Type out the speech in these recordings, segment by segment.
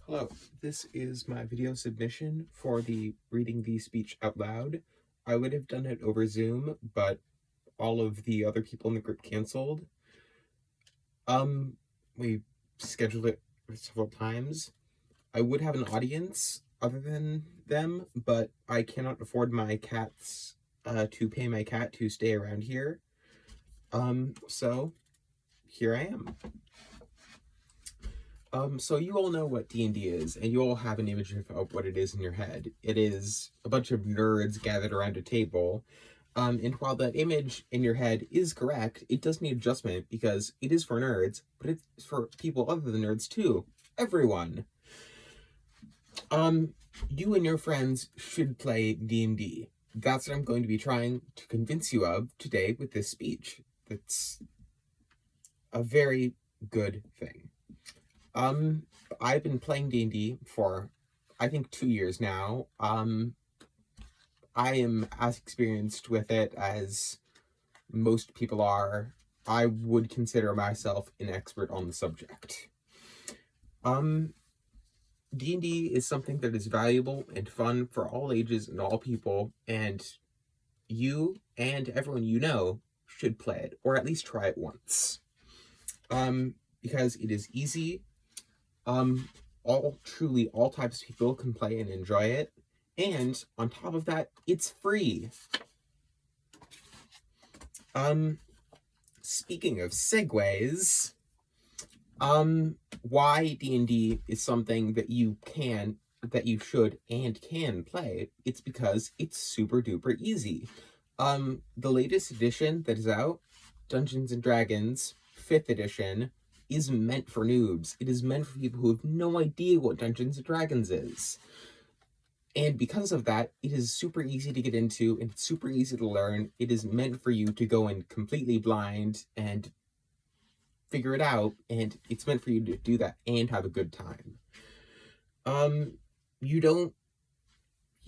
Hello, this is my video submission for the reading the speech out loud. I would have done it over Zoom, but all of the other people in the group canceled. We scheduled it several times. I would have an audience other than them, but I cannot afford my cats to pay my cat to stay around here. So here I am. So you all know what D&D is, and you all have an image of what it is in your head. It is a bunch of nerds gathered around a table, and while that image in your head is correct, it does need adjustment because it is for nerds, but it's for people other than nerds too. Everyone. You and your friends should play D&D. That's what I'm going to be trying to convince you of today with this speech. That's a very good thing. I've been playing D&D for, I think, 2 years now. I am as experienced with it as most people are. I would consider myself an expert on the subject. D&D is something that is valuable and fun for all ages and all people, and you and everyone you know should play it, or at least try it once. Because it is easy. All types of people can play and enjoy it, and on top of that, it's free. Speaking of segues, why D&D is something that you should and can play, it's because it's super duper easy. The latest edition that is out, Dungeons & Dragons 5th edition, is meant for noobs. It is meant for people who have no idea what Dungeons & Dragons is. And because of that, it is super easy to get into and super easy to learn. It is meant for you to go in completely blind and figure it out, and it's meant for you to do that and have a good time.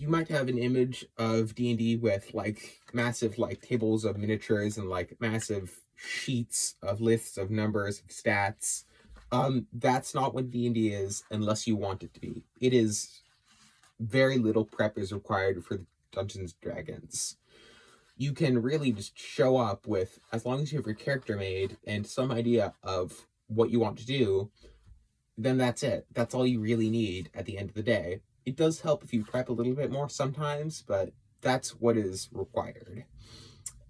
You might have an image of D&D with like massive like tables of miniatures and like massive sheets of lists of numbers of stats. That's not what D&D is unless you want it to be. It is very little prep is required for Dungeons & Dragons. You can really just show up with, as long as you have your character made and some idea of what you want to do, then that's it. That's all you really need at the end of the day. It does help if you prep a little bit more sometimes, but that's what is required.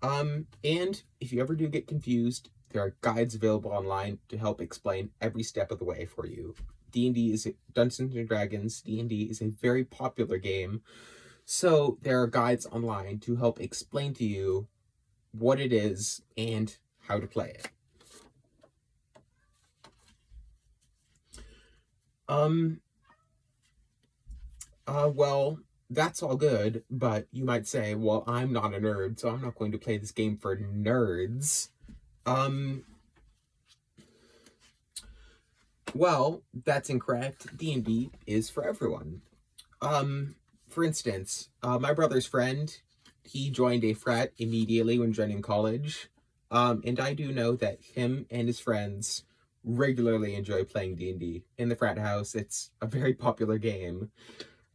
And if you ever do get confused, there are guides available online to help explain every step of the way for you. Dungeons & Dragons, D&D is a very popular game, so there are guides online to help explain to you what it is and how to play it. Well, that's all good, but you might say, well, I'm not a nerd, so I'm not going to play this game for nerds. Well, that's incorrect. D&D is for everyone. For instance, my brother's friend, he joined a frat immediately when joining college, and I do know that him and his friends regularly enjoy playing D&D in the frat house. It's a very popular game.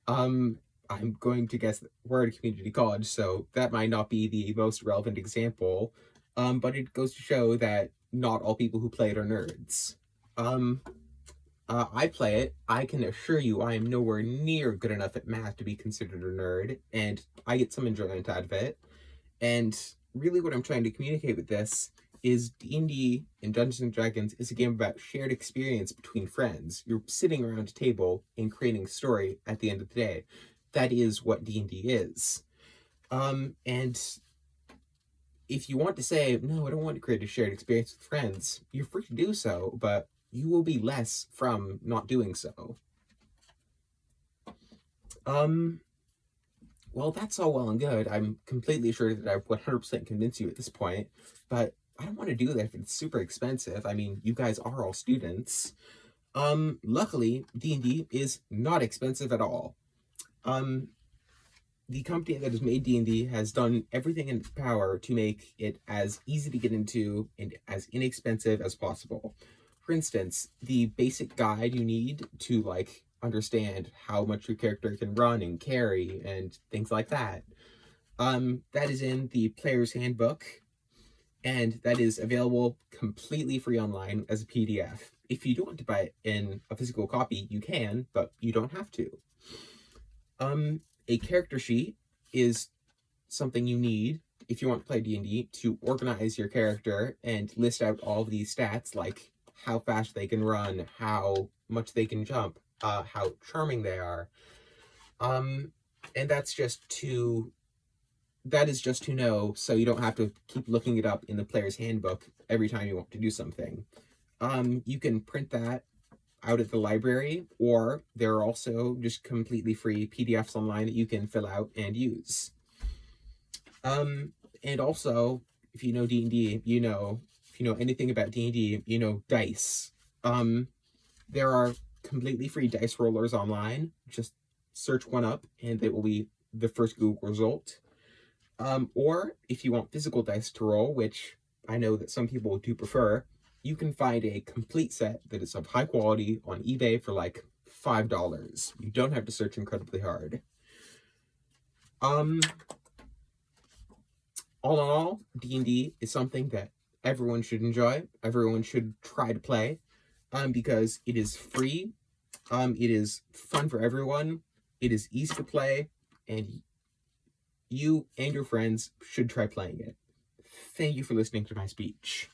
I'm going to guess that we're at a community college, so that might not be the most relevant example, but it goes to show that not all people who play it are nerds. I play it. I can assure you I am nowhere near good enough at math to be considered a nerd, and I get some enjoyment out of it. And really what I'm trying to communicate with this is D&D and Dungeons & Dragons is a game about shared experience between friends. You're sitting around a table and creating a story at the end of the day. That is what D&D is. And if you want to say, no, I don't want to create a shared experience with friends, you're free to do so, but you will be less from not doing so. Well, that's all well and good. I'm completely sure that I've 100% convinced you at this point, but I don't want to do that if it's super expensive. I mean, you guys are all students. Luckily, D&D is not expensive at all. The company that has made D&D has done everything in its power to make it as easy to get into and as inexpensive as possible. For instance, the basic guide you need to like understand how much your character can run and carry and things like that. That is in the Player's Handbook, and that is available completely free online as a PDF. If you do want to buy it in a physical copy, you can, but you don't have to. A character sheet is something you need if you want to play D&D to organize your character and list out all of these stats, like how fast they can run, how much they can jump, how charming they are. And that is just to know, so you don't have to keep looking it up in the Player's Handbook every time you want to do something. You can print that out at the library, or there are also just completely free PDFs online that you can fill out and use. And also, if you know D&D, if you know anything about D&D, you know dice. There are completely free dice rollers online. Just search one up and it will be the first Google result. Or if you want physical dice to roll, which I know that some people do prefer, you can find a complete set that is of high quality on eBay for like $5. You don't have to search incredibly hard. All in all, D&D is something that everyone should enjoy. Everyone should try to play, because it is free. It is fun for everyone. It is easy to play, and you and your friends should try playing it. Thank you for listening to my speech.